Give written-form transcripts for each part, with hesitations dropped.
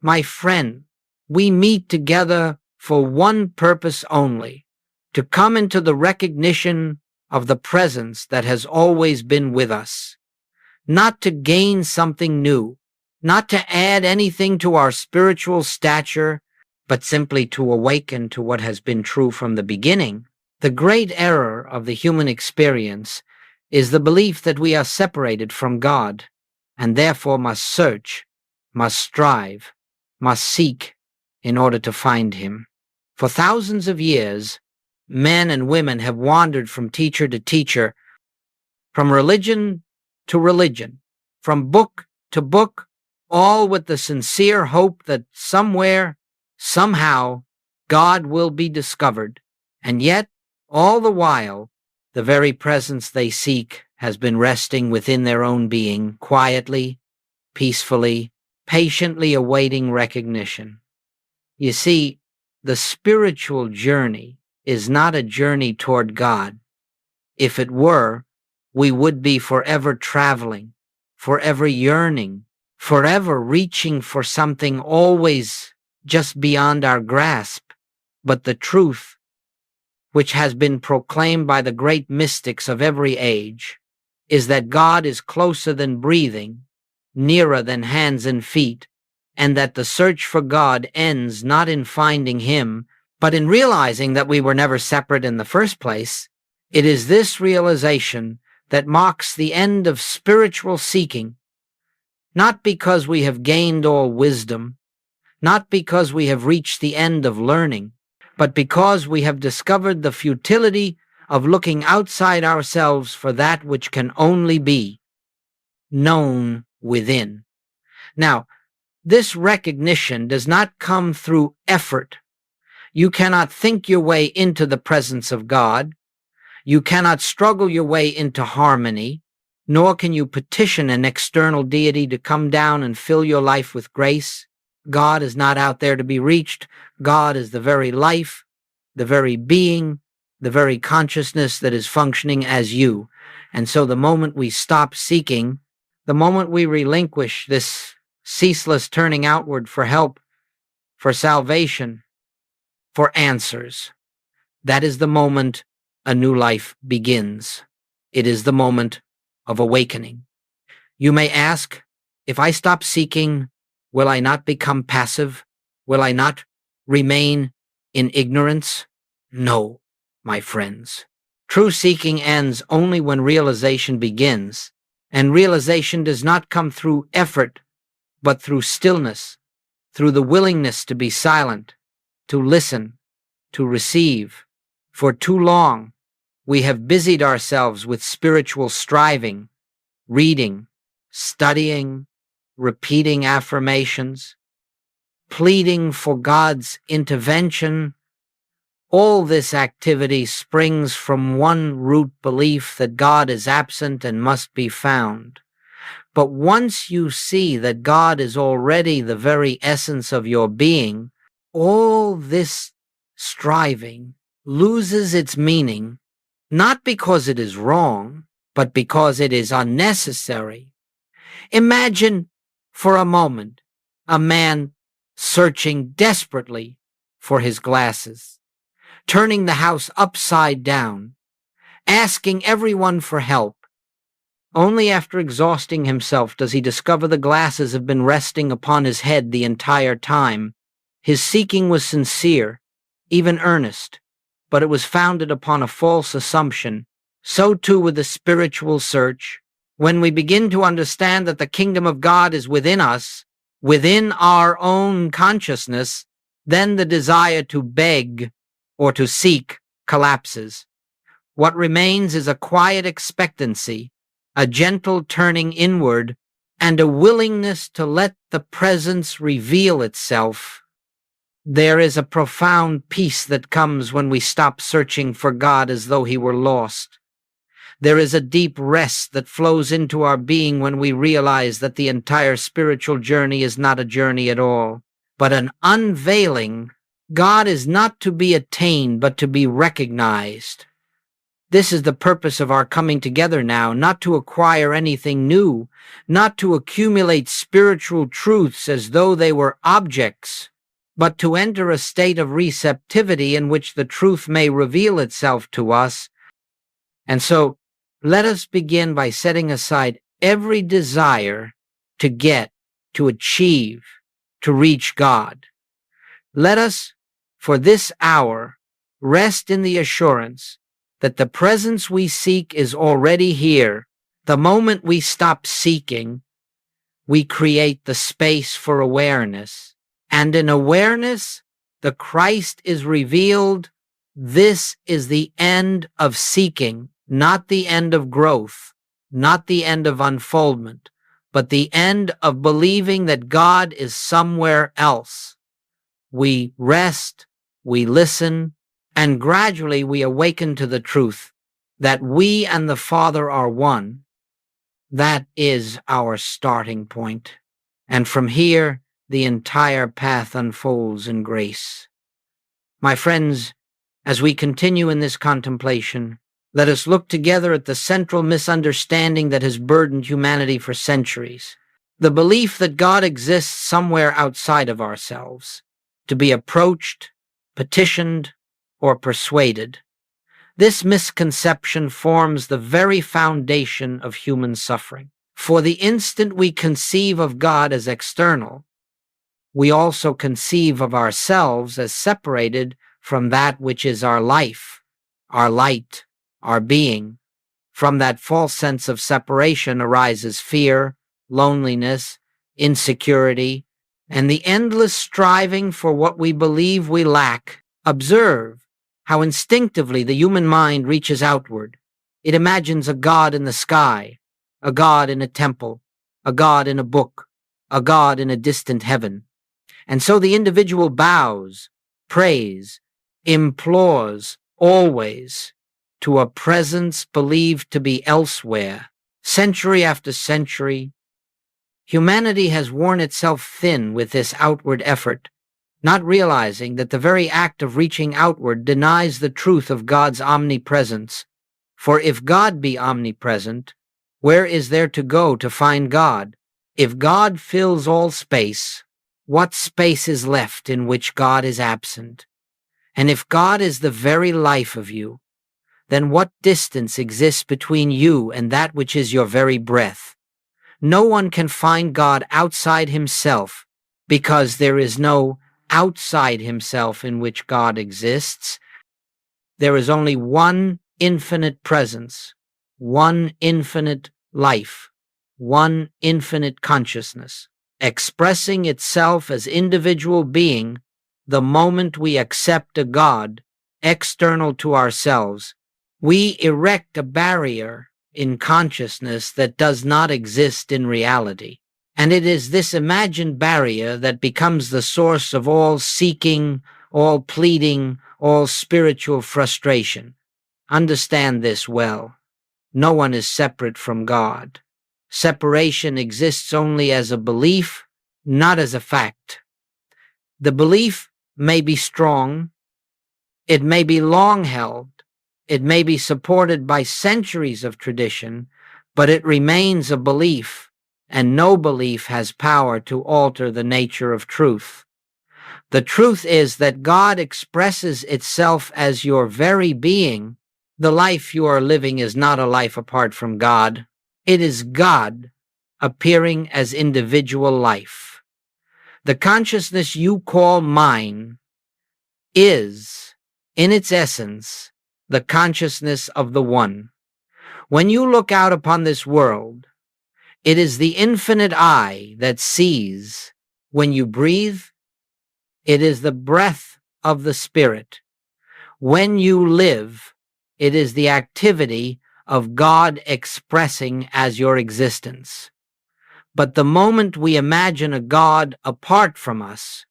My friend, we meet together for one purpose only, to come into the recognition of the presence that has always been with us, not to gain something new, not to add anything to our spiritual stature, but simply to awaken to what has been true from the beginning. The great error of the human experience is the belief that we are separated from God, and therefore must search, must strive, must seek in order to find Him. For thousands of years, men and women have wandered from teacher to teacher, from religion to religion, from book to book, all with the sincere hope that somewhere, somehow, God will be discovered. And yet, all the while, the very presence they seek has been resting within their own being, quietly, peacefully, patiently awaiting recognition. You see, the spiritual journey is not a journey toward God. If it were, we would be forever traveling, forever yearning, forever reaching for something always just beyond our grasp. But the truth, which has been proclaimed by the great mystics of every age, is that God is closer than breathing, nearer than hands and feet, and that the search for God ends not in finding Him, but in realizing that we were never separate in the first place. It is this realization that marks the end of spiritual seeking, not because we have gained all wisdom, not because we have reached the end of learning, but because we have discovered the futility of looking outside ourselves for that which can only be known within. Now, this recognition does not come through effort. You cannot think your way into the presence of God. You cannot struggle your way into harmony, nor can you petition an external deity to come down and fill your life with grace. God is not out there to be reached. God is the very life, the very being, the very consciousness that is functioning as you. And so the moment we stop seeking, the moment we relinquish this ceaseless turning outward for help, for salvation, for answers, that is the moment a new life begins. It is the moment of awakening. You may ask, if I stop seeking, will I not become passive? Will I not remain in ignorance? No, my friends. True seeking ends only when realization begins, and realization does not come through effort, but through stillness, through the willingness to be silent, to listen, to receive. For too long, we have busied ourselves with spiritual striving, reading, studying, repeating affirmations, pleading for God's intervention. All this activity springs from one root belief that God is absent and must be found. But once you see that God is already the very essence of your being, all this striving loses its meaning, not because it is wrong, but because it is unnecessary. Imagine for a moment a man searching desperately for his glasses, turning the house upside down, asking everyone for help. Only after exhausting himself does he discover the glasses have been resting upon his head the entire time. His seeking was sincere, even earnest, but it was founded upon a false assumption. So too with the spiritual search. When we begin to understand that the kingdom of God is within us, within our own consciousness, then the desire to beg or to seek collapses. What remains is a quiet expectancy, a gentle turning inward, and a willingness to let the presence reveal itself. There is a profound peace that comes when we stop searching for God as though He were lost. There is a deep rest that flows into our being when we realize that the entire spiritual journey is not a journey at all, but an unveiling. God is not to be attained, but to be recognized. This is the purpose of our coming together now, not to acquire anything new, not to accumulate spiritual truths as though they were objects, but to enter a state of receptivity in which the truth may reveal itself to us. And so, let us begin by setting aside every desire to get, to achieve, to reach God. Let us, for this hour, rest in the assurance that the presence we seek is already here. The moment we stop seeking, we create the space for awareness. And in awareness, the Christ is revealed. This is the end of seeking, not the end of growth, not the end of unfoldment, but the end of believing that God is somewhere else. We rest, we listen, and gradually we awaken to the truth that we and the Father are one. That is our starting point. And from here, the entire path unfolds in grace. My friends, as we continue in this contemplation, let us look together at the central misunderstanding that has burdened humanity for centuries. The belief that God exists somewhere outside of ourselves, to be approached, petitioned, or persuaded. This misconception forms the very foundation of human suffering. For the instant we conceive of God as external, we also conceive of ourselves as separated from that which is our life, our light, our being. From that false sense of separation arises fear, loneliness, insecurity, and the endless striving for what we believe we lack. Observe how instinctively the human mind reaches outward. It imagines a God in the sky, a God in a temple, a God in a book, a God in a distant heaven. And so the individual bows, prays, implores always to a presence believed to be elsewhere. Century after century, humanity has worn itself thin with this outward effort, not realizing that the very act of reaching outward denies the truth of God's omnipresence. For if God be omnipresent, where is there to go to find God? If God fills all space, what space is left in which God is absent? And if God is the very life of you, then what distance exists between you and that which is your very breath? No one can find God outside himself, because there is no outside himself in which God exists. There is only one infinite presence, one infinite life, one infinite consciousness, expressing itself as individual being. The moment we accept a God external to ourselves, we erect a barrier in consciousness that does not exist in reality. And it is this imagined barrier that becomes the source of all seeking, all pleading, all spiritual frustration. Understand this well. No one is separate from God. Separation exists only as a belief, not as a fact. The belief may be strong, it may be long held, it may be supported by centuries of tradition, but it remains a belief, and no belief has power to alter the nature of truth. The truth is that God expresses itself as your very being. The life you are living is not a life apart from God. It is God appearing as individual life. The consciousness you call mine is, in its essence, the consciousness of the One. When you look out upon this world, it is the infinite eye that sees. When you breathe, it is the breath of the Spirit. When you live, it is the activity of God expressing as your existence. But the moment we imagine a God apart from us,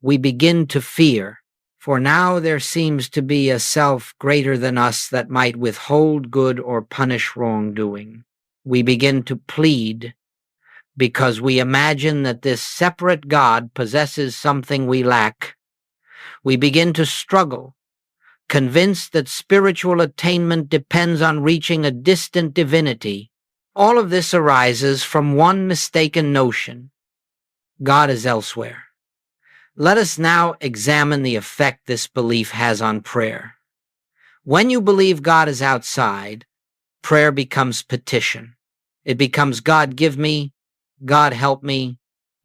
we begin to fear. For now there seems to be a self greater than us that might withhold good or punish wrongdoing. We begin to plead because we imagine that this separate God possesses something we lack. We begin to struggle convinced that spiritual attainment depends on reaching a distant divinity. All of this arises from one mistaken notion: God is elsewhere. Let us now examine the effect this belief has on prayer. When you believe God is outside, prayer becomes petition. It becomes, God give me, God help me,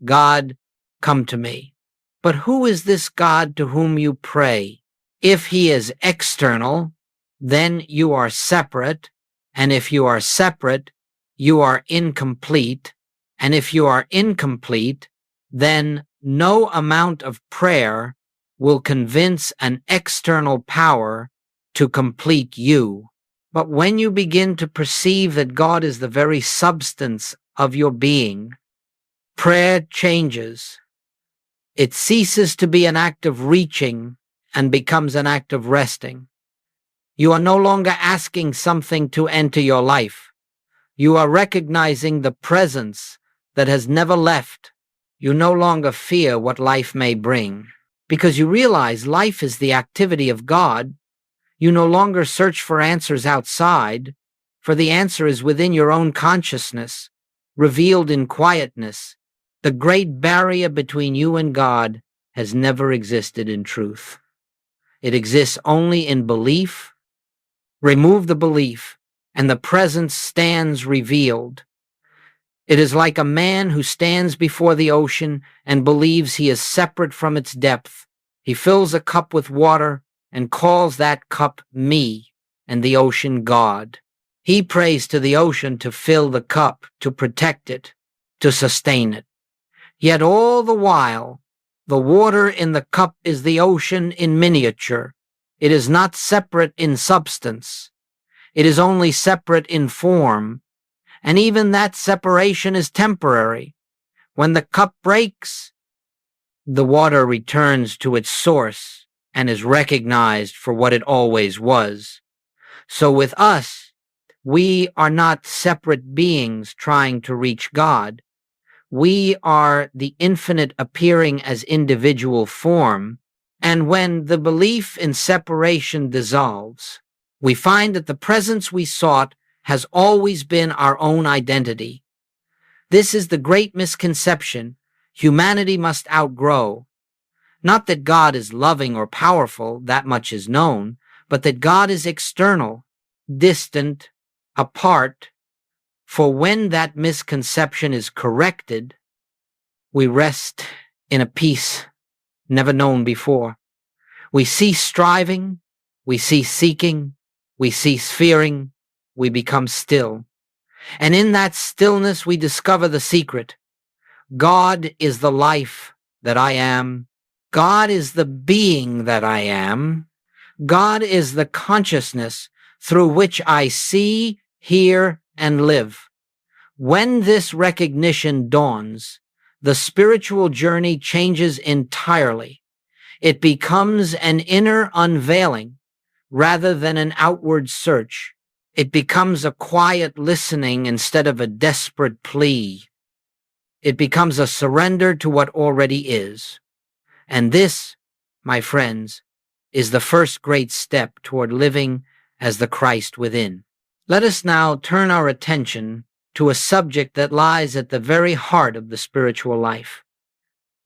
God come to me. But who is this God to whom you pray? If he is external, then you are separate, and if you are separate, you are incomplete, and if you are incomplete, then no amount of prayer will convince an external power to complete you. But when you begin to perceive that God is the very substance of your being, prayer changes. It ceases to be an act of reaching and becomes an act of resting. You are no longer asking something to enter your life. You are recognizing the presence that has never left. You no longer fear what life may bring. Because you realize life is the activity of God, you no longer search for answers outside, for the answer is within your own consciousness, revealed in quietness. The great barrier between you and God has never existed in truth. It exists only in belief. Remove the belief, and the presence stands revealed. It is like a man who stands before the ocean and believes he is separate from its depth. He fills a cup with water and calls that cup me, and the ocean God. He prays to the ocean to fill the cup, to protect it, to sustain it. Yet all the while, the water in the cup is the ocean in miniature. It is not separate in substance. It is only separate in form, and even that separation is temporary. When the cup breaks, the water returns to its source and is recognized for what it always was. So with us, we are not separate beings trying to reach God. We are the infinite appearing as individual form, and when the belief in separation dissolves, we find that the presence we sought has always been our own identity. This is the great misconception humanity must outgrow. Not that God is loving or powerful, that much is known, but that God is external, distant, apart. For when that misconception is corrected, we rest in a peace never known before. We cease striving, we cease seeking, we cease fearing, we become still. And in that stillness we discover the secret. God is the life that I am. God is the being that I am. God is the consciousness through which I see, hear, and live. When this recognition dawns, the spiritual journey changes entirely. It becomes an inner unveiling rather than an outward search. It becomes a quiet listening instead of a desperate plea. It becomes a surrender to what already is. And this, my friends, is the first great step toward living as the Christ within. Let us now turn our attention to a subject that lies at the very heart of the spiritual life.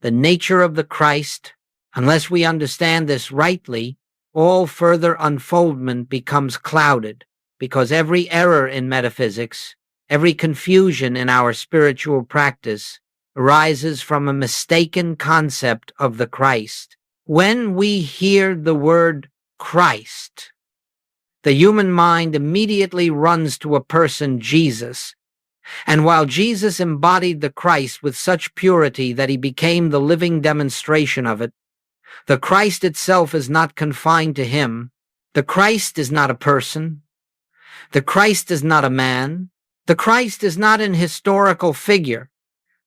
The nature of the Christ. Unless we understand this rightly, all further unfoldment becomes clouded, because every error in metaphysics, every confusion in our spiritual practice arises from a mistaken concept of the Christ. When we hear the word Christ, the human mind immediately runs to a person, Jesus. And while Jesus embodied the Christ with such purity that he became the living demonstration of it, the Christ itself is not confined to him. The Christ is not a person. The Christ is not a man. The Christ is not an historical figure.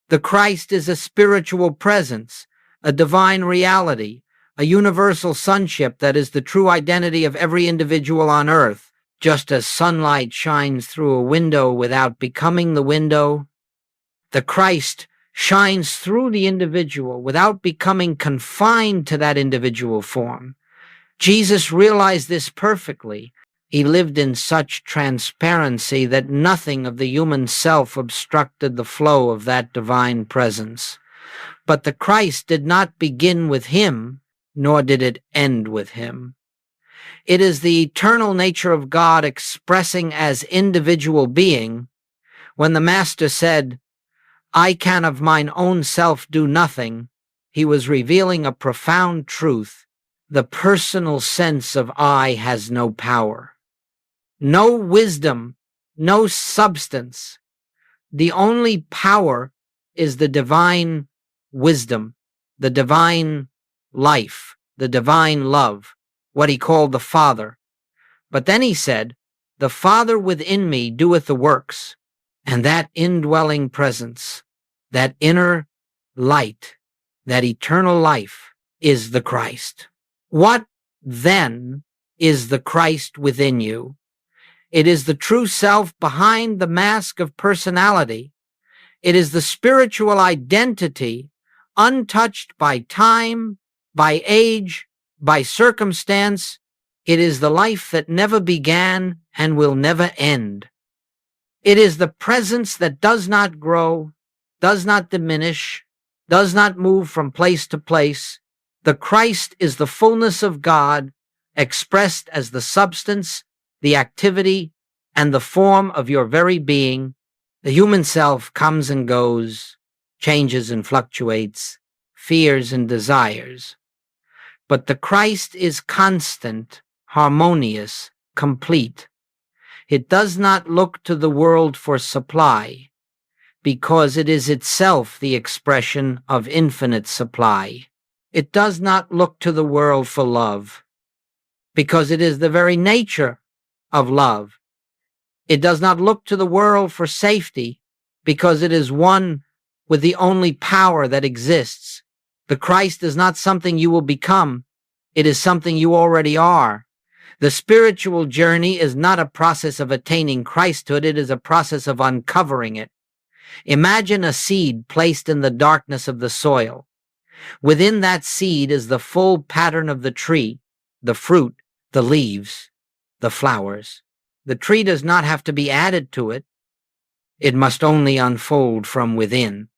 The Christ is a spiritual presence, a divine reality, a universal sonship that is the true identity of every individual on earth. Just as sunlight shines through a window without becoming the window, the Christ shines through the individual without becoming confined to that individual form. Jesus realized this perfectly. He lived in such transparency that nothing of the human self obstructed the flow of that divine presence. But the Christ did not begin with him, nor did it end with him. It is the eternal nature of God expressing as individual being. When the Master said, "I can of mine own self do nothing," he was revealing a profound truth. The personal sense of I has no power, no wisdom, no substance. The only power is the divine wisdom, the divine life, the divine love, what he called the Father. But then he said, "The Father within me doeth the works," and that indwelling presence, that inner light, that eternal life is the Christ. What then is the Christ within you? It is the true self behind the mask of personality. It is the spiritual identity untouched by time, by age, by circumstance. It is the life that never began and will never end. It is the presence that does not grow, does not diminish, does not move from place to place. The Christ is the fullness of God expressed as the substance, the activity, and the form of your very being. The human self comes and goes, changes and fluctuates, fears and desires. But the Christ is constant, harmonious, complete. It does not look to the world for supply, because it is itself the expression of infinite supply. It does not look to the world for love, because it is the very nature of love. It does not look to the world for safety, because it is one with the only power that exists. The Christ is not something you will become. It is something you already are. The spiritual journey is not a process of attaining Christhood. It is a process of uncovering it. Imagine a seed placed in the darkness of the soil. Within that seed is the full pattern of the tree, the fruit, the leaves, the flowers. The tree does not have to be added to it. It must only unfold from within.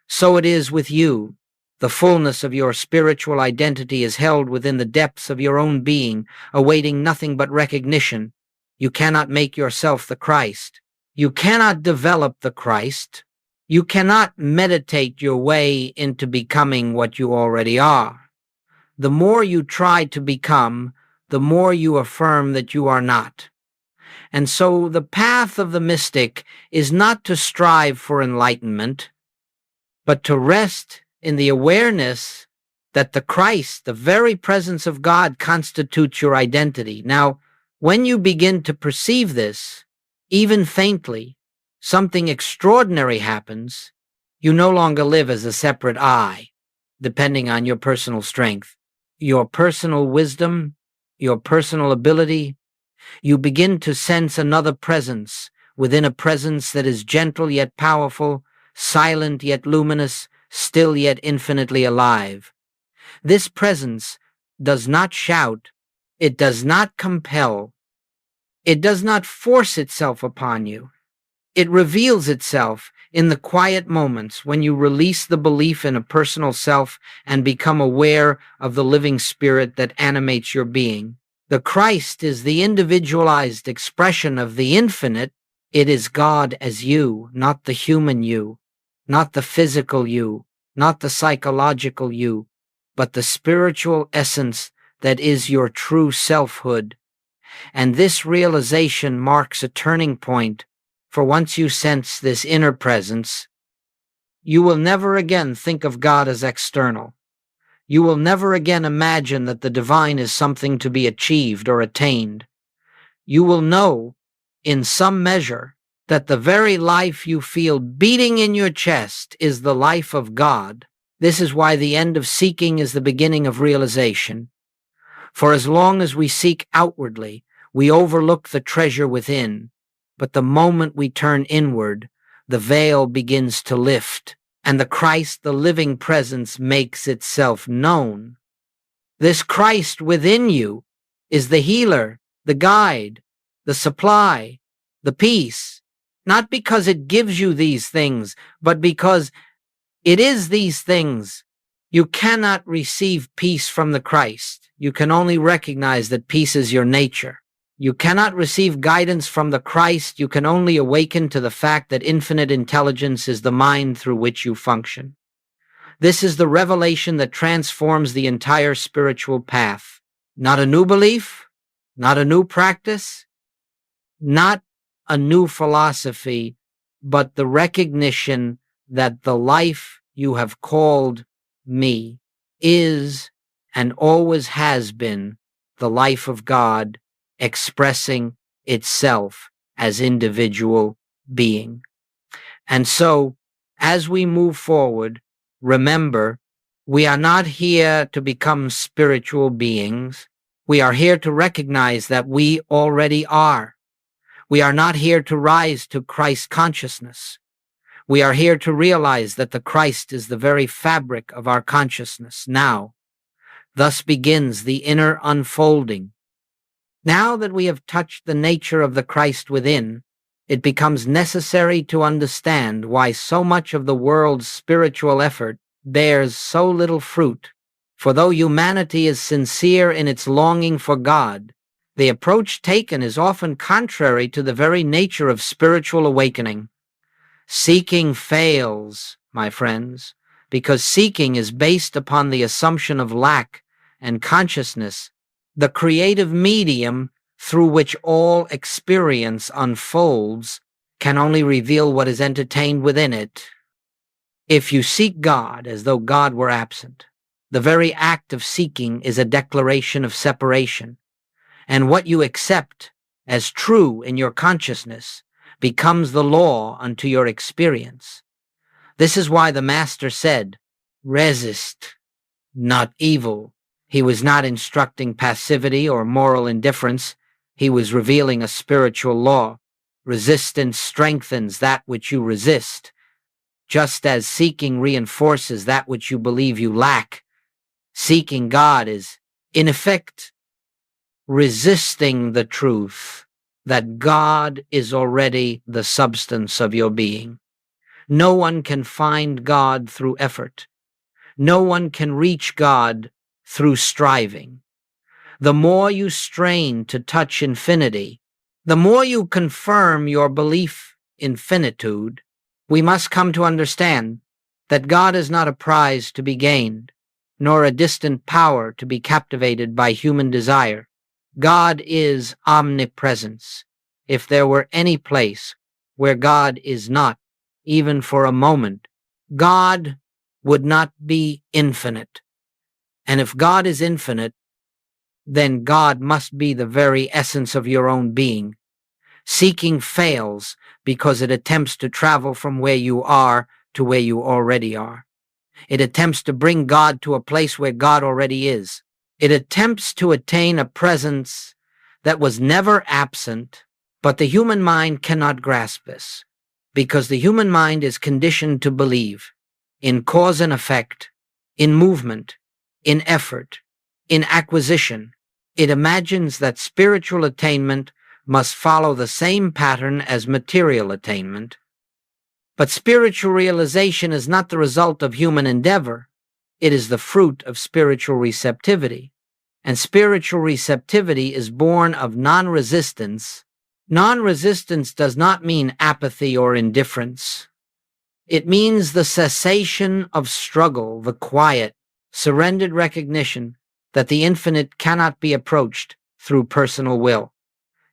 So it is with you. The fullness of your spiritual identity is held within the depths of your own being, awaiting nothing but recognition. You cannot make yourself the Christ. You cannot develop the Christ. You cannot meditate your way into becoming what you already are. The more you try to become, the more you affirm that you are not. And so the path of the mystic is not to strive for enlightenment, but to rest in the awareness that the Christ, the very presence of God, constitutes your identity. Now, when you begin to perceive this, even faintly, something extraordinary happens. You no longer live as a separate I, depending on your personal strength, your personal wisdom, your personal ability. You begin to sense another presence within a presence that is gentle yet powerful, silent yet luminous, still yet infinitely alive. This presence does not shout. It does not compel. It does not force itself upon you. It reveals itself in the quiet moments when you release the belief in a personal self and become aware of the living spirit that animates your being. The Christ is the individualized expression of the infinite. It is God as you, not the human you, not the physical you, not the psychological you, but the spiritual essence that is your true selfhood. And this realization marks a turning point. For once you sense this inner presence, you will never again think of God as external. You will never again imagine that the divine is something to be achieved or attained. You will know, in some measure, that the very life you feel beating in your chest is the life of God. This is why the end of seeking is the beginning of realization. For as long as we seek outwardly, we overlook the treasure within. But the moment we turn inward, the veil begins to lift, and the Christ, the living presence, makes itself known. This Christ within you is the healer, the guide, the supply, the peace, not because it gives you these things, but because it is these things. You cannot receive peace from the Christ. You can only recognize that peace is your nature. You cannot receive guidance from the Christ. You can only awaken to the fact that infinite intelligence is the mind through which you function. This is the revelation that transforms the entire spiritual path. Not a new belief, not a new practice, not a new philosophy, but the recognition that the life you have called me is and always has been the life of God expressing itself as individual being. And so, as we move forward, remember, we are not here to become spiritual beings. We are here to recognize that we already are. We are not here to rise to Christ consciousness. We are here to realize that the Christ is the very fabric of our consciousness now. Thus begins the inner unfolding. Now that we have touched the nature of the Christ within, it becomes necessary to understand why so much of the world's spiritual effort bears so little fruit. For though humanity is sincere in its longing for God, the approach taken is often contrary to the very nature of spiritual awakening. Seeking fails, my friends, because seeking is based upon the assumption of lack, and consciousness, the creative medium through which all experience unfolds, can only reveal what is entertained within it. If you seek God as though God were absent, the very act of seeking is a declaration of separation, and what you accept as true in your consciousness becomes the law unto your experience. This is why the Master said, "Resist, not evil." He was not instructing passivity or moral indifference. He was revealing a spiritual law. Resistance strengthens that which you resist. Just as seeking reinforces that which you believe you lack, seeking God is, in effect, resisting the truth that God is already the substance of your being. No one can find God through effort. No one can reach God through striving. The more you strain to touch infinity, the more you confirm your belief in finitude. We must come to understand that God is not a prize to be gained, nor a distant power to be captivated by human desire. God is omnipresence. If there were any place where God is not, even for a moment, God would not be infinite. And if God is infinite, then God must be the very essence of your own being. Seeking fails because it attempts to travel from where you are to where you already are. It attempts to bring God to a place where God already is. It attempts to attain a presence that was never absent, but the human mind cannot grasp this, because the human mind is conditioned to believe in cause and effect, in movement, in effort, in acquisition. It imagines that spiritual attainment must follow the same pattern as material attainment. But spiritual realization is not the result of human endeavor. It is the fruit of spiritual receptivity. And spiritual receptivity is born of non-resistance. Non-resistance does not mean apathy or indifference. It means the cessation of struggle, the quiet, surrendered recognition that the infinite cannot be approached through personal will.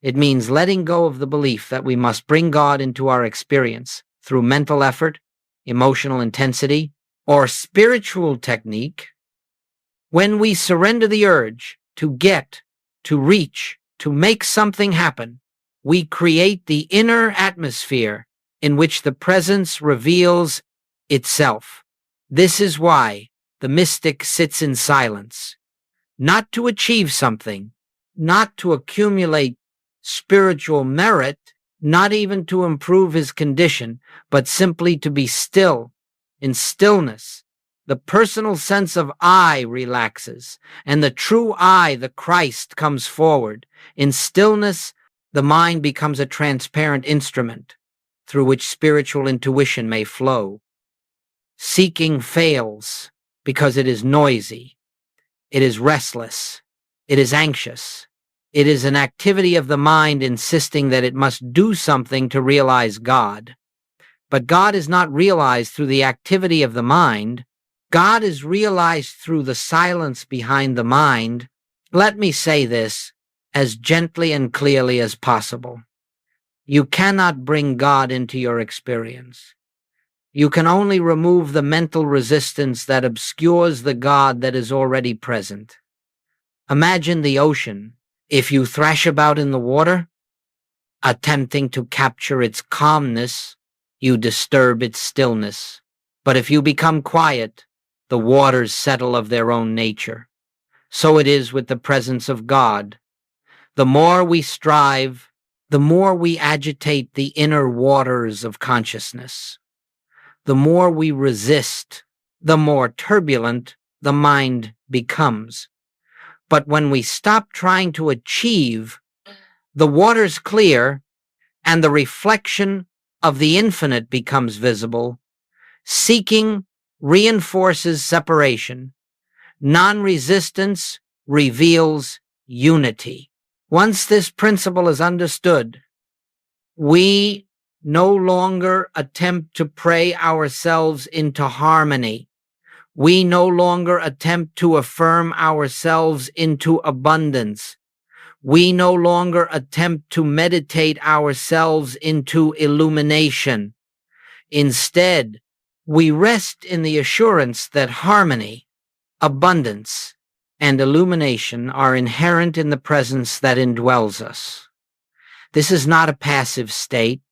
It means letting go of the belief that we must bring God into our experience through mental effort, emotional intensity, or spiritual technique. When we surrender the urge to get, to reach, to make something happen, we create the inner atmosphere in which the presence reveals itself. This is why the mystic sits in silence, not to achieve something, not to accumulate spiritual merit, not even to improve his condition, but simply to be still, in stillness, The personal sense of I relaxes, and the true I, the Christ, comes forward. In stillness, the mind becomes a transparent instrument through which spiritual intuition may flow. Seeking fails because it is noisy, it is restless, it is anxious. It is an activity of the mind insisting that it must do something to realize God. But God is not realized through the activity of the mind. God is realized through the silence behind the mind. Let me say this as gently and clearly as possible. You cannot bring God into your experience. You can only remove the mental resistance that obscures the God that is already present. Imagine the ocean. If you thrash about in the water, attempting to capture its calmness, you disturb its stillness. But if you become quiet, the waters settle of their own nature. So it is with the presence of God. The more we strive, the more we agitate the inner waters of consciousness. The more we resist, the more turbulent the mind becomes. But when we stop trying to achieve, the waters clear and the reflection of the infinite becomes visible. Seeking reinforces separation. Non-resistance reveals unity. Once this principle is understood, we no longer attempt to pray ourselves into harmony. We no longer attempt to affirm ourselves into abundance. We no longer attempt to meditate ourselves into illumination. Instead, we rest in the assurance that harmony, abundance, and illumination are inherent in the presence that indwells us. This is not a passive state.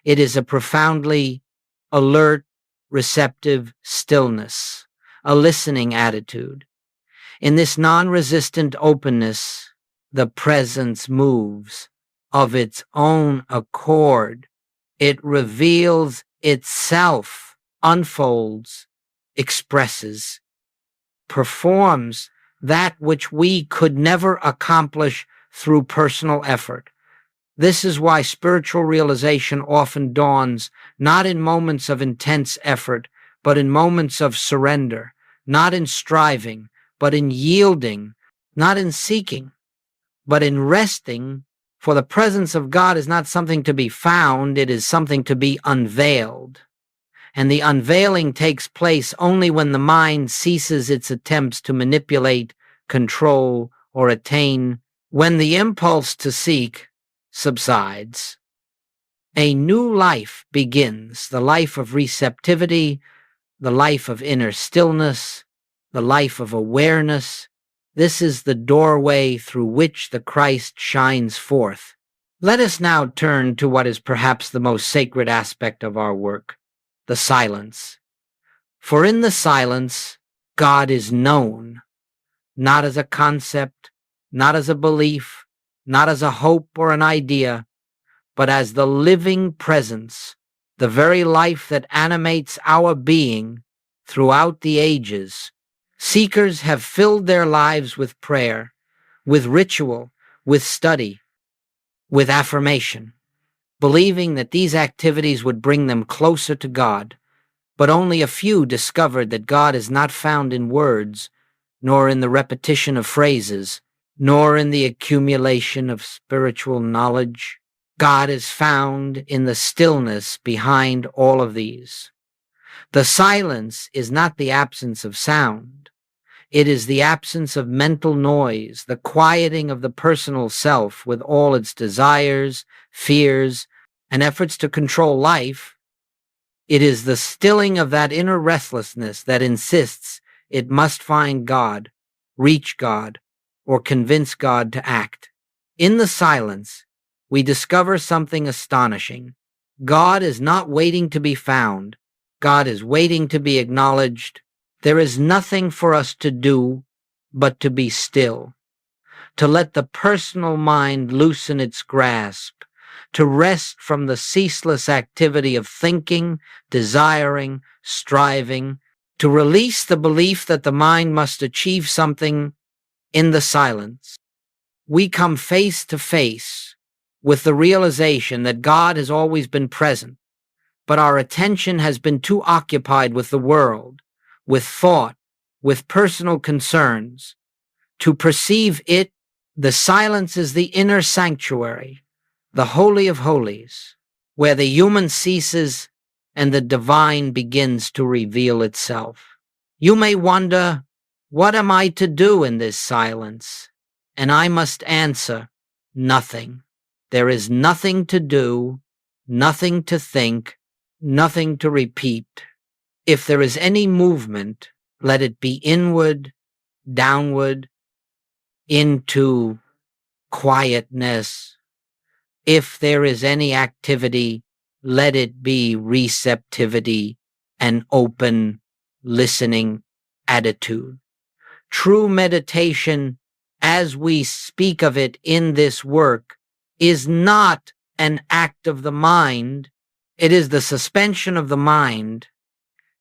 It is a profoundly alert, receptive stillness, a listening attitude. In this non-resistant openness, the presence moves of its own accord. It reveals itself, unfolds, expresses, performs that which we could never accomplish through personal effort. This is why spiritual realization often dawns not in moments of intense effort, but in moments of surrender, not in striving, but in yielding, not in seeking, but in resting. For the presence of God is not something to be found, it is something to be unveiled. And the unveiling takes place only when the mind ceases its attempts to manipulate, control, or attain. When the impulse to seek subsides, a new life begins, the life of receptivity, the life of inner stillness, the life of awareness. This is the doorway through which the Christ shines forth. Let us now turn to what is perhaps the most sacred aspect of our work, the silence. For in the silence, God is known, not as a concept, not as a belief, not as a hope or an idea, but as the living presence, the very life that animates our being throughout the ages. Seekers have filled their lives with prayer, with ritual, with study, with affirmation, believing that these activities would bring them closer to God. But only a few discovered that God is not found in words, nor in the repetition of phrases, nor in the accumulation of spiritual knowledge. God is found in the stillness behind all of these. The silence is not the absence of sound. It is the absence of mental noise, the quieting of the personal self with all its desires, fears, and efforts to control life. It is the stilling of that inner restlessness that insists it must find God, reach God, or convince God to act. In the silence, we discover something astonishing. God is not waiting to be found. God is waiting to be acknowledged. There is nothing for us to do but to be still, to let the personal mind loosen its grasp, to rest from the ceaseless activity of thinking, desiring, striving, to release the belief that the mind must achieve something in the silence. We come face to face with the realization that God has always been present, but our attention has been too occupied with the world, with thought, with personal concerns, to perceive it. The silence is the inner sanctuary, the Holy of Holies, where the human ceases and the divine begins to reveal itself. You may wonder, what am I to do in this silence? And I must answer, nothing. There is nothing to do, nothing to think, nothing to repeat. If there is any movement, let it be inward, downward, into quietness. If there is any activity, let it be receptivity and open, listening attitude. True meditation, as we speak of it in this work, is not an act of the mind. It is the suspension of the mind.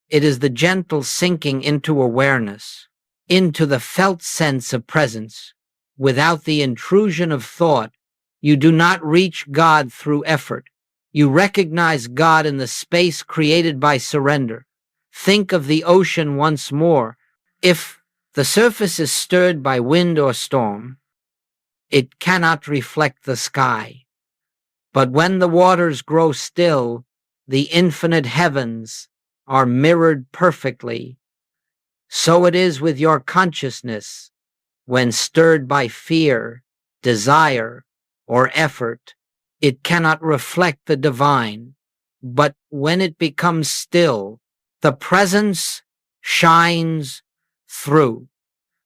It is the gentle sinking into awareness, into the felt sense of presence. Without the intrusion of thought, you do not reach God through effort. You recognize God in the space created by surrender. Think of the ocean once more. If the surface is stirred by wind or storm, it cannot reflect the sky. But when the waters grow still, the infinite heavens are mirrored perfectly. So it is with your consciousness. When stirred by fear, desire, or effort, it cannot reflect the divine. But when it becomes still, the presence shines through.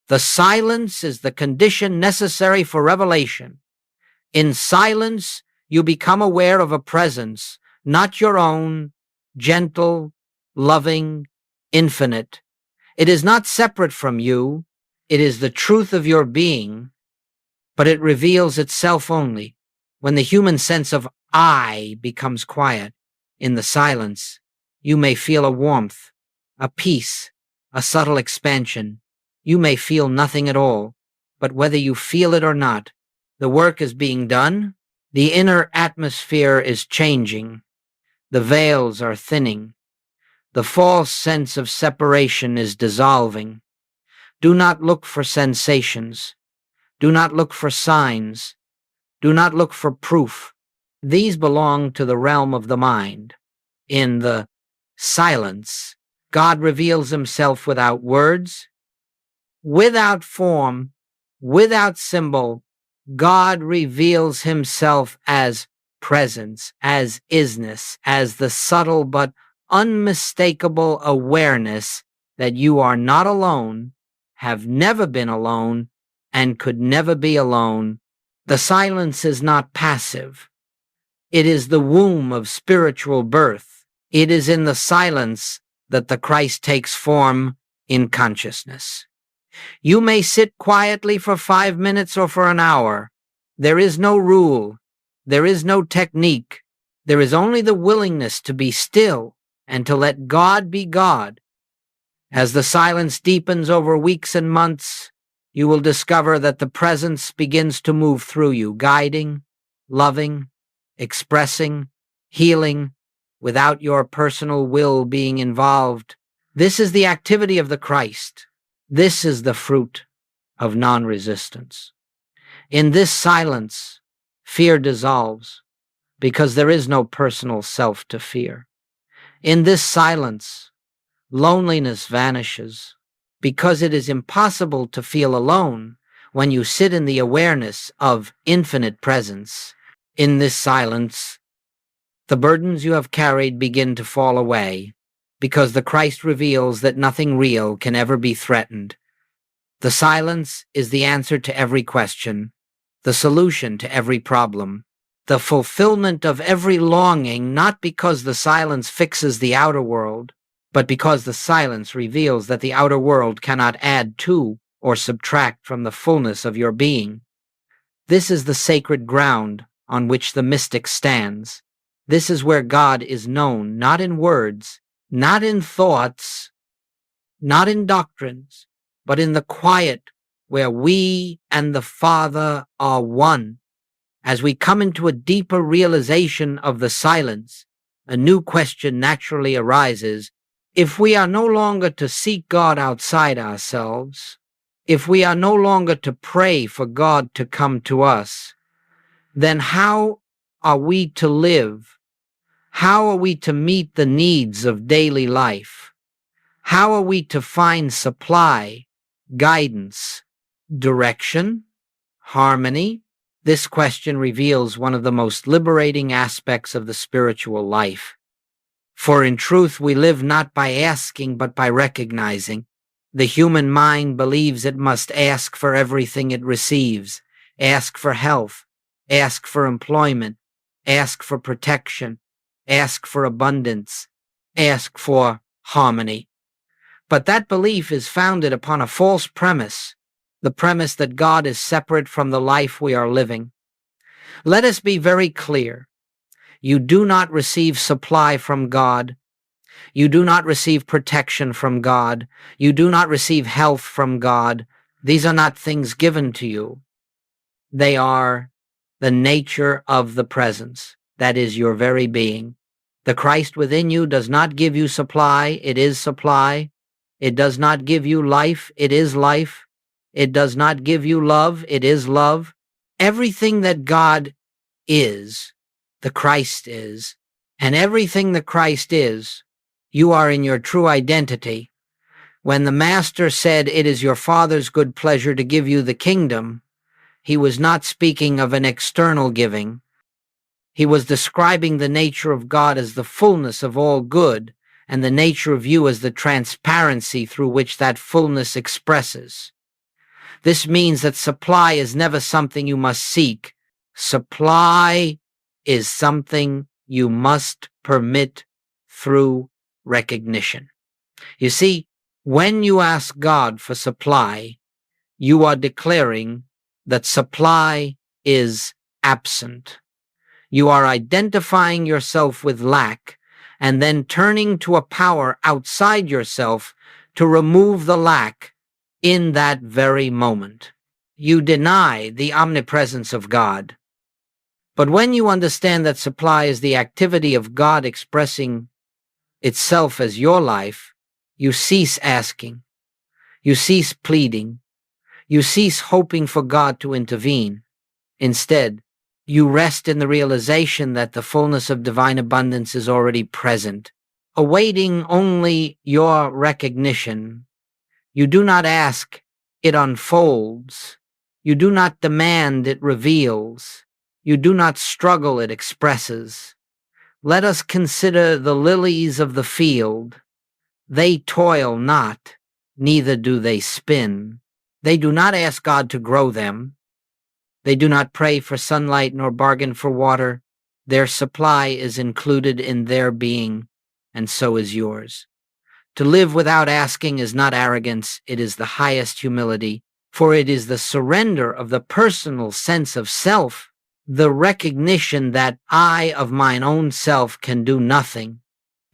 The silence is the condition necessary for revelation. In silence, you become aware of a presence, not your own, gentle, loving, infinite. It is not separate from you. It is the truth of your being, but it reveals itself only when the human sense of I becomes quiet. In the silence, you may feel a warmth, a peace, a subtle expansion. You may feel nothing at all, but whether you feel it or not, the work is being done. The inner atmosphere is changing. The veils are thinning. The false sense of separation is dissolving. Do not look for sensations. Do not look for signs. Do not look for proof. These belong to the realm of the mind. In the silence, God reveals himself without words, without form, without symbol. God reveals himself as presence, as isness, as the subtle but unmistakable awareness that you are not alone, have never been alone, and could never be alone. The silence is not passive. It is the womb of spiritual birth. It is in the silence that the Christ takes form in consciousness. You may sit quietly for 5 minutes or for an hour. There is no rule. There is no technique. There is only the willingness to be still and to let God be God. As the silence deepens over weeks and months, you will discover that the presence begins to move through you, guiding, loving, expressing, healing, without your personal will being involved. This is the activity of the Christ. This is the fruit of non-resistance. In this silence, fear dissolves, because there is no personal self to fear. In this silence, loneliness vanishes, because it is impossible to feel alone when you sit in the awareness of infinite presence. In this silence, the burdens you have carried begin to fall away, because the Christ reveals that nothing real can ever be threatened. The silence is the answer to every question, the solution to every problem, the fulfillment of every longing, not because the silence fixes the outer world, but because the silence reveals that the outer world cannot add to or subtract from the fullness of your being. This is the sacred ground on which the mystic stands. This is where God is known, not in words, not in thoughts, not in doctrines, but in the quiet where we and the Father are one. As we come into a deeper realization of the silence, a new question naturally arises. If we are no longer to seek God outside ourselves, if we are no longer to pray for God to come to us, then how are we to live? How are we to meet the needs of daily life? How are we to find supply, guidance, direction, harmony? This question reveals one of the most liberating aspects of the spiritual life. For in truth, we live not by asking, but by recognizing. The human mind believes it must ask for everything it receives, ask for health, ask for employment, ask for protection, ask for abundance, ask for harmony. But that belief is founded upon a false premise, the premise that God is separate from the life we are living. Let us be very clear. You do not receive supply from God. You do not receive protection from God. You do not receive health from God. These are not things given to you. They are the nature of the presence, that is your very being. The Christ within you does not give you supply, it is supply. It does not give you life, it is life. It does not give you love, it is love. Everything that God is, the Christ is, and everything the Christ is, you are in your true identity. When the Master said, "It is your Father's good pleasure to give you the kingdom," he was not speaking of an external giving. He was describing the nature of God as the fullness of all good, and the nature of you as the transparency through which that fullness expresses. This means that supply is never something you must seek. Supply is something you must permit through recognition. You see, when you ask God for supply, you are declaring that supply is absent. You are identifying yourself with lack and then turning to a power outside yourself to remove the lack in that very moment. You deny the omnipresence of God. But when you understand that supply is the activity of God expressing itself as your life, you cease asking. You cease pleading. You cease hoping for God to intervene. Instead, you rest in the realization that the fullness of divine abundance is already present, awaiting only your recognition. You do not ask, it unfolds. You do not demand, it reveals. You do not struggle, it expresses. Let us consider the lilies of the field. They toil not, neither do they spin. They do not ask God to grow them. They do not pray for sunlight nor bargain for water. Their supply is included in their being, and so is yours. To live without asking is not arrogance, it is the highest humility, for it is the surrender of the personal sense of self, the recognition that I of mine own self can do nothing,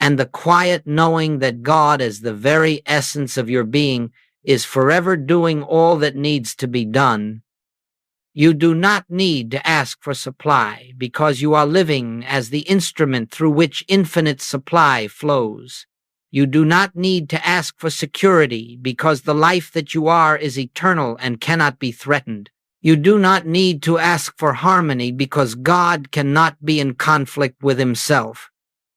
and the quiet knowing that God, as the very essence of your being, is forever doing all that needs to be done. You do not need to ask for supply because you are living as the instrument through which infinite supply flows. You do not need to ask for security because the life that you are is eternal and cannot be threatened. You do not need to ask for harmony because God cannot be in conflict with himself.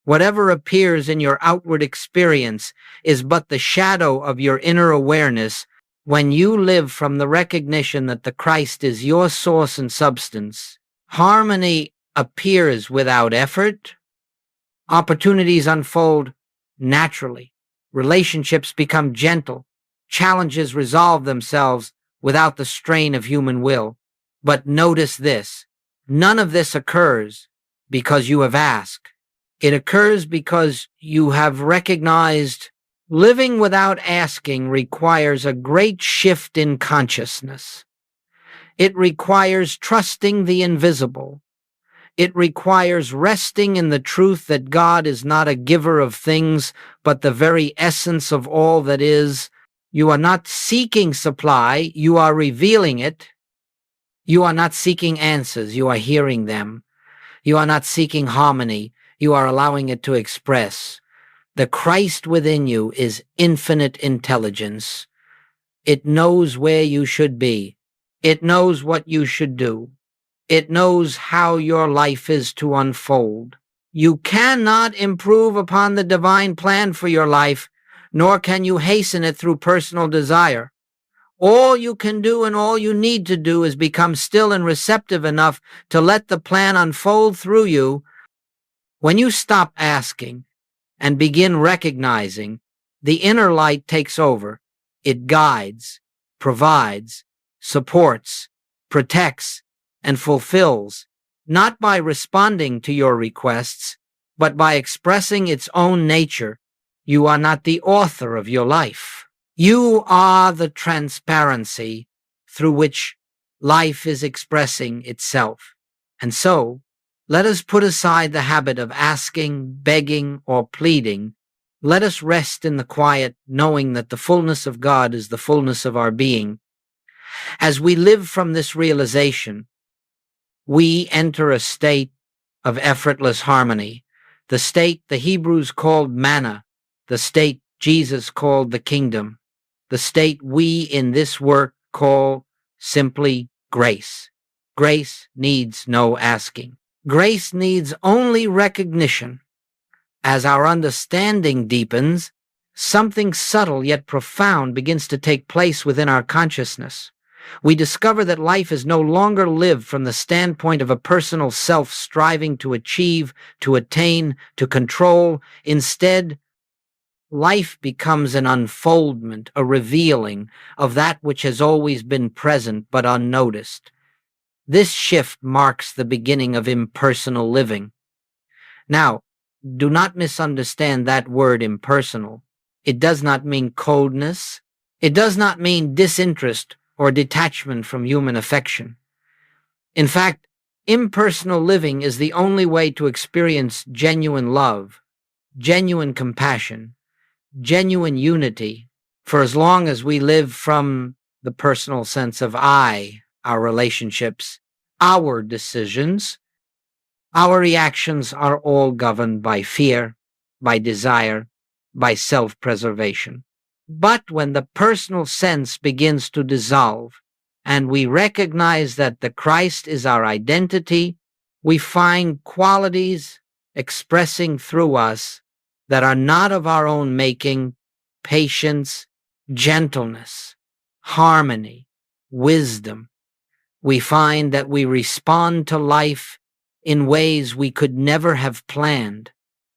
Whatever appears in your outward experience is but the shadow of your inner awareness. When you live from the recognition that the Christ is your source and substance, harmony appears without effort. Opportunities unfold naturally. Relationships become gentle. Challenges resolve themselves without the strain of human will. But notice this, none of this occurs because you have asked. It occurs because you have recognized living without asking requires a great shift in consciousness. It requires trusting the invisible. It requires resting in the truth that God is not a giver of things, but the very essence of all that is. You are not seeking supply, you are revealing it. You are not seeking answers, you are hearing them. You are not seeking harmony, you are allowing it to express. The Christ within you is infinite intelligence. It knows where you should be. It knows what you should do. It knows how your life is to unfold. You cannot improve upon the divine plan for your life, nor can you hasten it through personal desire. All you can do and all you need to do is become still and receptive enough to let the plan unfold through you. When you stop asking and begin recognizing, the inner light takes over. It guides, provides, supports, protects, and fulfills, not by responding to your requests, but by expressing its own nature. You are not the author of your life. You are the transparency through which life is expressing itself. And so, let us put aside the habit of asking, begging, or pleading. Let us rest in the quiet, knowing that the fullness of God is the fullness of our being. As we live from this realization, we enter a state of effortless harmony, the state the Hebrews called manna, the state Jesus called the kingdom, the state we in this work call simply grace. Grace needs no asking. Grace needs only recognition. As our understanding deepens, something subtle yet profound begins to take place within our consciousness. We discover that life is no longer lived from the standpoint of a personal self striving to achieve, to attain, to control. Instead, life becomes an unfoldment, a revealing of that which has always been present but unnoticed. This shift marks the beginning of impersonal living. Now, do not misunderstand that word impersonal. It does not mean coldness. It does not mean disinterest or detachment from human affection. In fact, impersonal living is the only way to experience genuine love, genuine compassion, genuine unity, for as long as we live from the personal sense of I, our relationships, our decisions, our reactions are all governed by fear, by desire, by self-preservation. But when the personal sense begins to dissolve, and we recognize that the Christ is our identity, we find qualities expressing through us that are not of our own making: patience, gentleness, harmony, wisdom. We find that we respond to life in ways we could never have planned,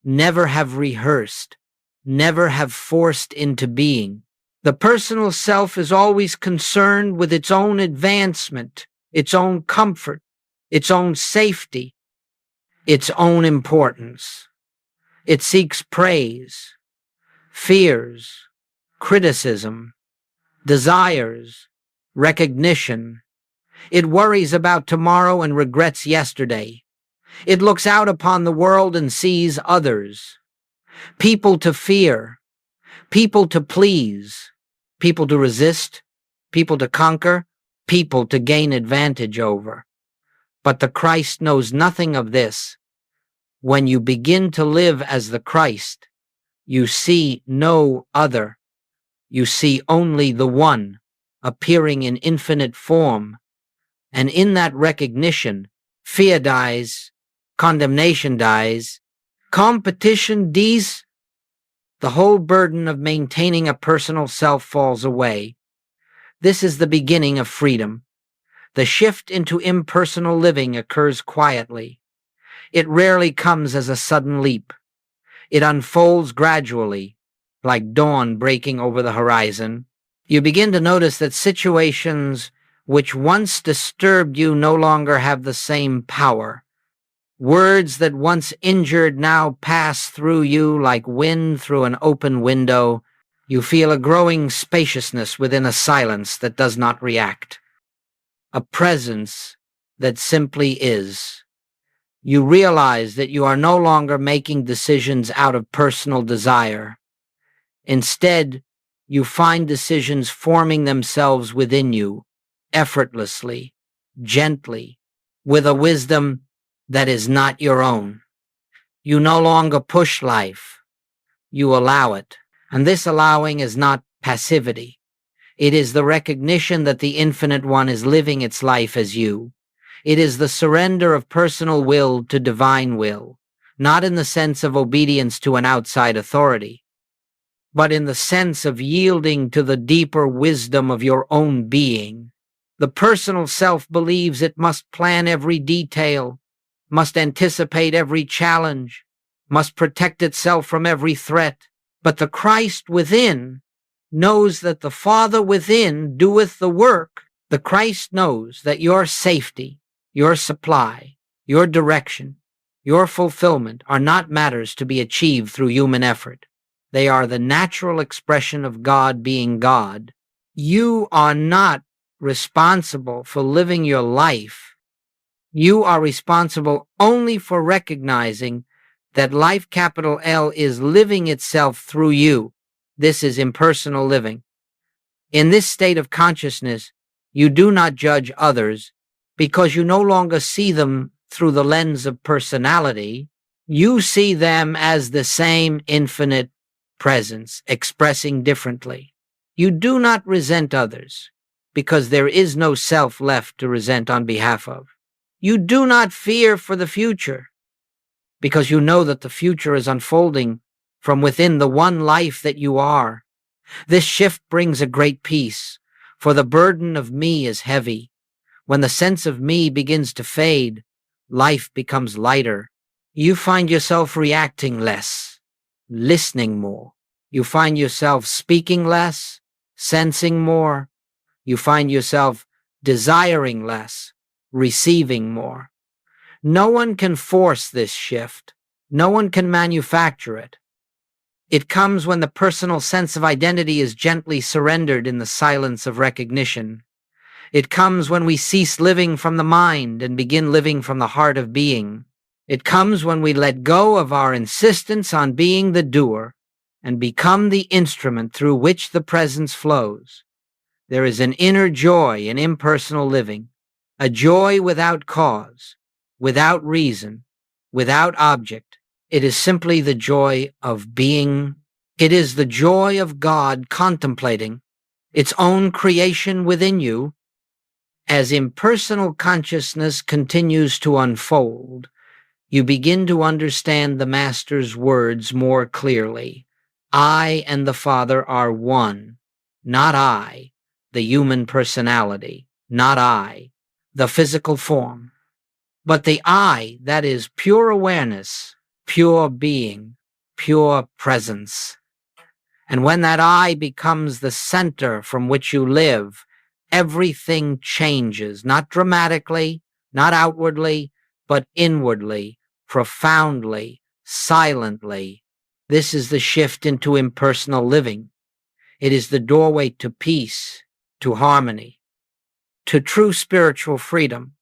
never have rehearsed, never have forced into being. The personal self is always concerned with its own advancement, its own comfort, its own safety, its own importance. It seeks praise, fears, criticism, desires, recognition. It worries about tomorrow and regrets yesterday. It looks out upon the world and sees others. People to fear, people to please, people to resist, people to conquer, people to gain advantage over. But the Christ knows nothing of this. When you begin to live as the Christ, you see no other. You see only the One, appearing in infinite form. And in that recognition, fear dies, condemnation dies, competition dies. The whole burden of maintaining a personal self falls away. This is the beginning of freedom. The shift into impersonal living occurs quietly. It rarely comes as a sudden leap. It unfolds gradually, like dawn breaking over the horizon. You begin to notice that situations which once disturbed you no longer have the same power. Words that once injured now pass through you like wind through an open window. You feel a growing spaciousness within a silence that does not react. A presence that simply is. You realize that you are no longer making decisions out of personal desire. Instead, you find decisions forming themselves within you, effortlessly, gently, with a wisdom that is not your own. You no longer push life, you allow it. And this allowing is not passivity. It is the recognition that the Infinite One is living its life as you. It is the surrender of personal will to divine will, not in the sense of obedience to an outside authority, but in the sense of yielding to the deeper wisdom of your own being. The personal self believes it must plan every detail, must anticipate every challenge, must protect itself from every threat. But the Christ within knows that the Father within doeth the work. The Christ knows that your safety, your supply, your direction, your fulfillment are not matters to be achieved through human effort. They are the natural expression of God being God. You are not responsible for living your life. You are responsible only for recognizing that life, capital L, is living itself through you. This is impersonal living. In this state of consciousness, you do not judge others because you no longer see them through the lens of personality. You see them as the same infinite presence expressing differently. You do not resent others because there is no self left to resent on behalf of. You do not fear for the future because you know that the future is unfolding from within the one life that you are. This shift brings a great peace, for the burden of me is heavy. When the sense of me begins to fade, life becomes lighter. You find yourself reacting less, listening more. You find yourself speaking less, sensing more. You find yourself desiring less, receiving more. No one can force this shift. No one can manufacture it. It comes when the personal sense of identity is gently surrendered in the silence of recognition. It comes when we cease living from the mind and begin living from the heart of being. It comes when we let go of our insistence on being the doer and become the instrument through which the presence flows. There is an inner joy in impersonal living, a joy without cause, without reason, without object. It is simply the joy of being. It is the joy of God contemplating its own creation within you. As impersonal consciousness continues to unfold, you begin to understand the Master's words more clearly. I and the Father are one, not I, the human personality, not I, the physical form, but the I that is pure awareness, pure being, pure presence. And when that I becomes the center from which you live, everything changes, not dramatically, not outwardly, but inwardly, profoundly, silently. This is the shift into impersonal living. It is the doorway to peace, to harmony, to true spiritual freedom.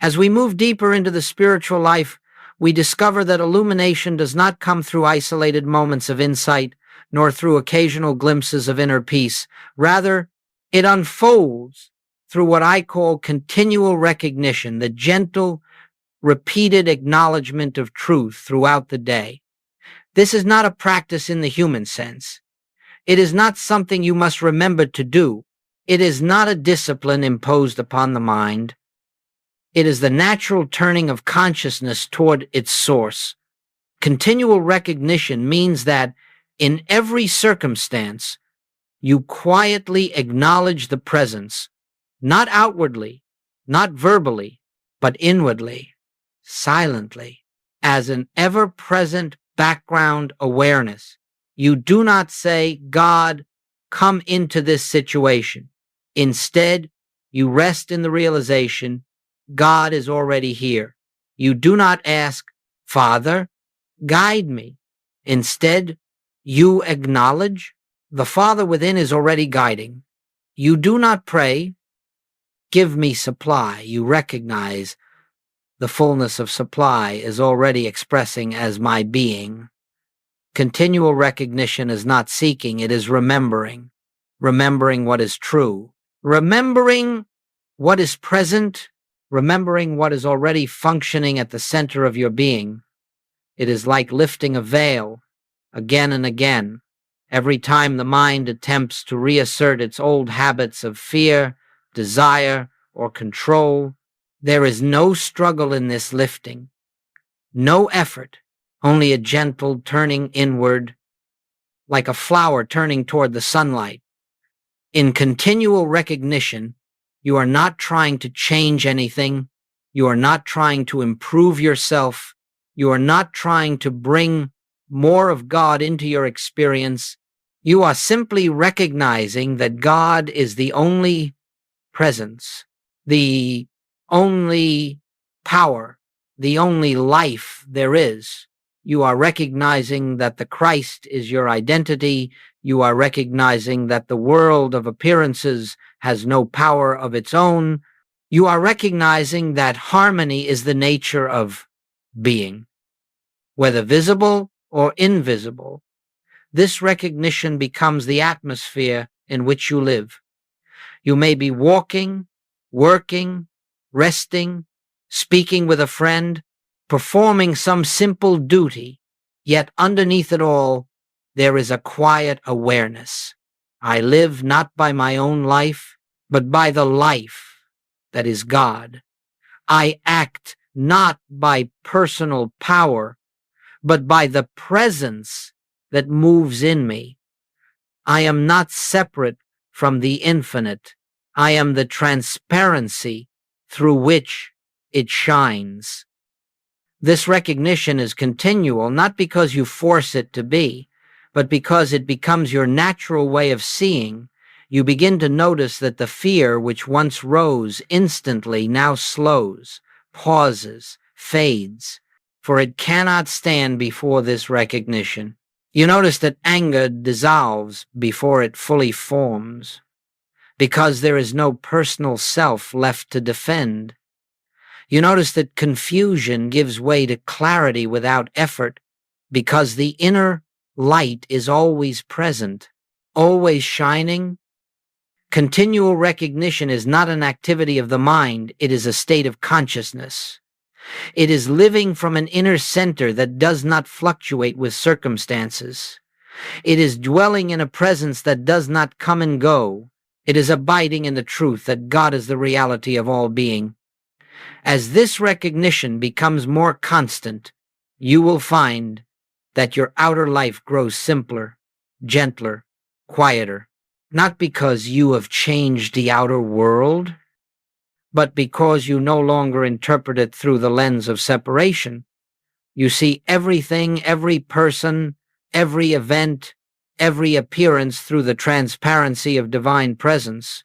As we move deeper into the spiritual life, we discover that illumination does not come through isolated moments of insight, nor through occasional glimpses of inner peace. Rather, it unfolds through what I call continual recognition, the gentle, repeated acknowledgement of truth throughout the day. This is not a practice in the human sense. It is not something you must remember to do. It is not a discipline imposed upon the mind. It is the natural turning of consciousness toward its source. Continual recognition means that in every circumstance, you quietly acknowledge the presence, not outwardly, not verbally, but inwardly, silently, as an ever-present background awareness. You do not say, God, come into this situation. Instead, you rest in the realization, God is already here. You do not ask, Father, guide me. Instead, you acknowledge the Father within is already guiding. You do not pray, give me supply. You recognize the fullness of supply is already expressing as my being. Continual recognition is not seeking, it is remembering. Remembering what is true. Remembering what is present. Remembering what is already functioning at the center of your being. It is like lifting a veil again and again. Every time the mind attempts to reassert its old habits of fear, desire, or control, there is no struggle in this lifting, no effort, only a gentle turning inward, like a flower turning toward the sunlight. In continual recognition, you are not trying to change anything. You are not trying to improve yourself. You are not trying to bring more of God into your experience. You are simply recognizing that God is the only presence, the only power, the only life there is. You are recognizing that the Christ is your identity. You are recognizing that the world of appearances has no power of its own. You are recognizing that harmony is the nature of being, whether visible or invisible. This recognition becomes the atmosphere in which you live. You may be walking, working, resting, speaking with a friend, performing some simple duty, yet underneath it all, there is a quiet awareness. I live not by my own life, but by the life that is God. I act not by personal power, but by the presence that moves in me. I am not separate from the infinite. I am the transparency through which it shines. This recognition is continual, not because you force it to be, but because it becomes your natural way of seeing. You begin to notice that the fear which once rose instantly now slows, pauses, fades, for it cannot stand before this recognition. You notice that anger dissolves before it fully forms, because there is no personal self left to defend. You notice that confusion gives way to clarity without effort, because the inner light is always present, always shining. Continual recognition is not an activity of the mind, it is a state of consciousness. It is living from an inner center that does not fluctuate with circumstances. It is dwelling in a presence that does not come and go. It is abiding in the truth that God is the reality of all being. As this recognition becomes more constant, you will find that your outer life grows simpler, gentler, quieter, not because you have changed the outer world, but because you no longer interpret it through the lens of separation. You see everything, every person, every event, every appearance through the transparency of divine presence.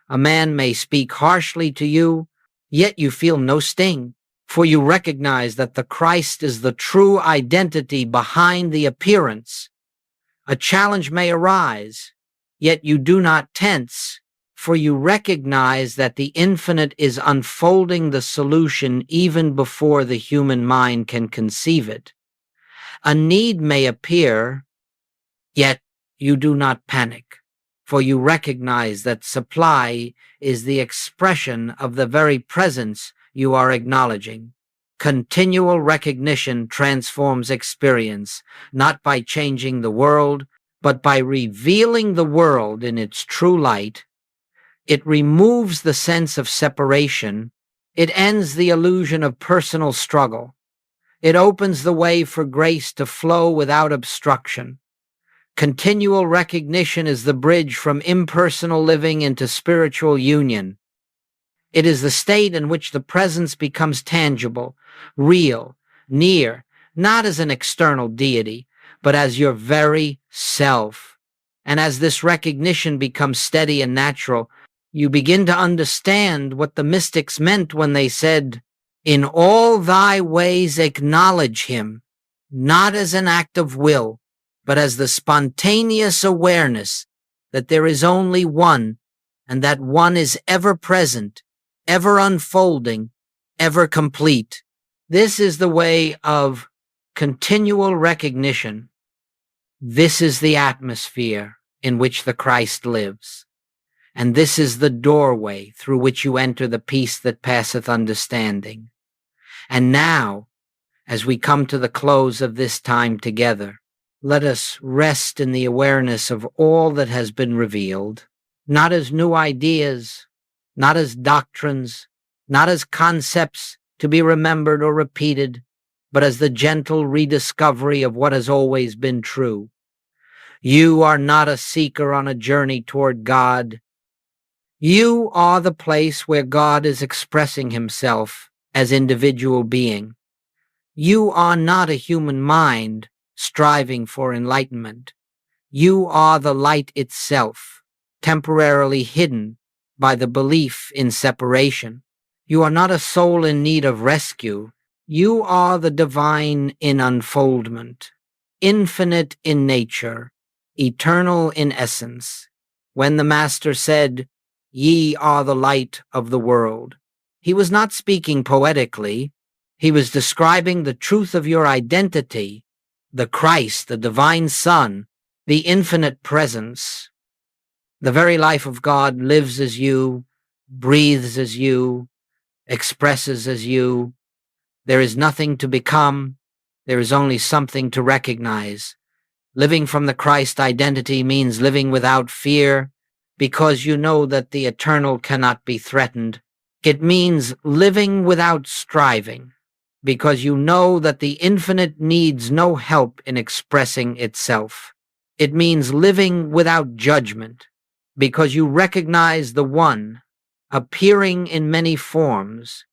A man may speak harshly to you, yet you feel no sting, for you recognize that the Christ is the true identity behind the appearance. A challenge may arise, yet you do not tense, for you recognize that the infinite is unfolding the solution even before the human mind can conceive it. A need may appear, yet you do not panic, for you recognize that supply is the expression of the very presence you are acknowledging. Continual recognition transforms experience, not by changing the world, but by revealing the world in its true light. It removes the sense of separation. It ends the illusion of personal struggle. It opens the way for grace to flow without obstruction. Continual recognition is the bridge from impersonal living into spiritual union. It is the state in which the presence becomes tangible, real, near, not as an external deity, but as your very self. And as this recognition becomes steady and natural, you begin to understand what the mystics meant when they said, "In all thy ways acknowledge him," not as an act of will, but as the spontaneous awareness that there is only one, and that one is ever present, ever unfolding, ever complete. This is the way of continual recognition. This is the atmosphere in which the Christ lives. And this is the doorway through which you enter the peace that passeth understanding. And now, as we come to the close of this time together, let us rest in the awareness of all that has been revealed, not as new ideas, not as doctrines, not as concepts to be remembered or repeated, but as the gentle rediscovery of what has always been true. You are not a seeker on a journey toward God. You are the place where God is expressing himself as individual being. You are not a human mind striving for enlightenment. You are the light itself, temporarily hidden by the belief in separation. You are not a soul in need of rescue. You are the divine in unfoldment, infinite in nature, eternal in essence. When the Master said, "Ye are the light of the world," he was not speaking poetically. He was describing the truth of your identity, the Christ, the divine Son, the infinite presence. The very life of God lives as you, breathes as you, expresses as you. There is nothing to become. There is only something to recognize. Living from the Christ identity means living without fear, because you know that the eternal cannot be threatened. It means living without striving, because you know that the infinite needs no help in expressing itself. It means living without judgment, because you recognize the One appearing in many forms.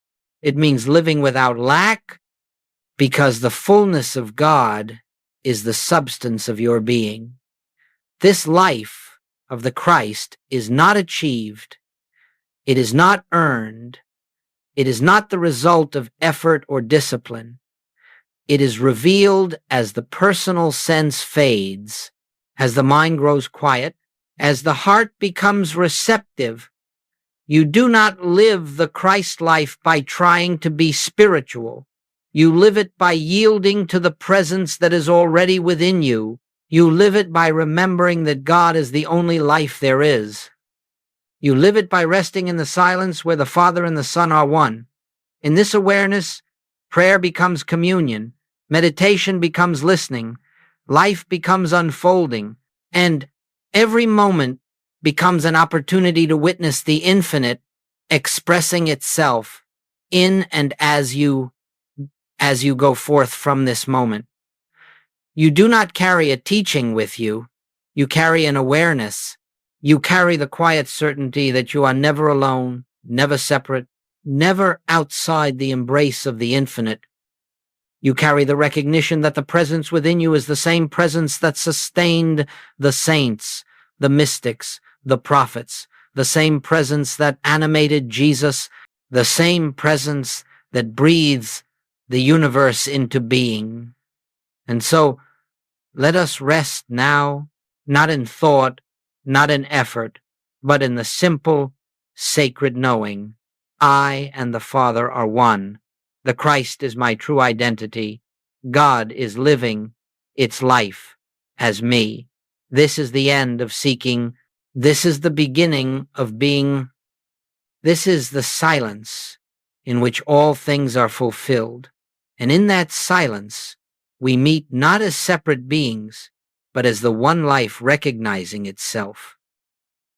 It means living without lack, because the fullness of God is the substance of your being. This life of the Christ is not achieved. It is not earned. It is not the result of effort or discipline. It is revealed as the personal sense fades, as the mind grows quiet, as the heart becomes receptive. You do not live the Christ life by trying to be spiritual. You live it by yielding to the presence that is already within you. You live it by remembering that God is the only life there is. You live it by resting in the silence where the Father and the Son are one. In this awareness, prayer becomes communion, meditation becomes listening, life becomes unfolding, and every moment becomes an opportunity to witness the infinite expressing itself in and as you go forth from this moment. You do not carry a teaching with you. You carry an awareness. You carry the quiet certainty that you are never alone, never separate, never outside the embrace of the infinite. You carry the recognition that the presence within you is the same presence that sustained the saints, the mystics, the prophets, the same presence that animated Jesus, the same presence that breathes the universe into being. And so, let us rest now, not in thought, not in effort, but in the simple, sacred knowing, I and the Father are one. The Christ is my true identity. God is living its life as me. This is the end of seeking. This is the beginning of being. This is the silence in which all things are fulfilled. And in that silence, we meet not as separate beings, but as the one life recognizing itself.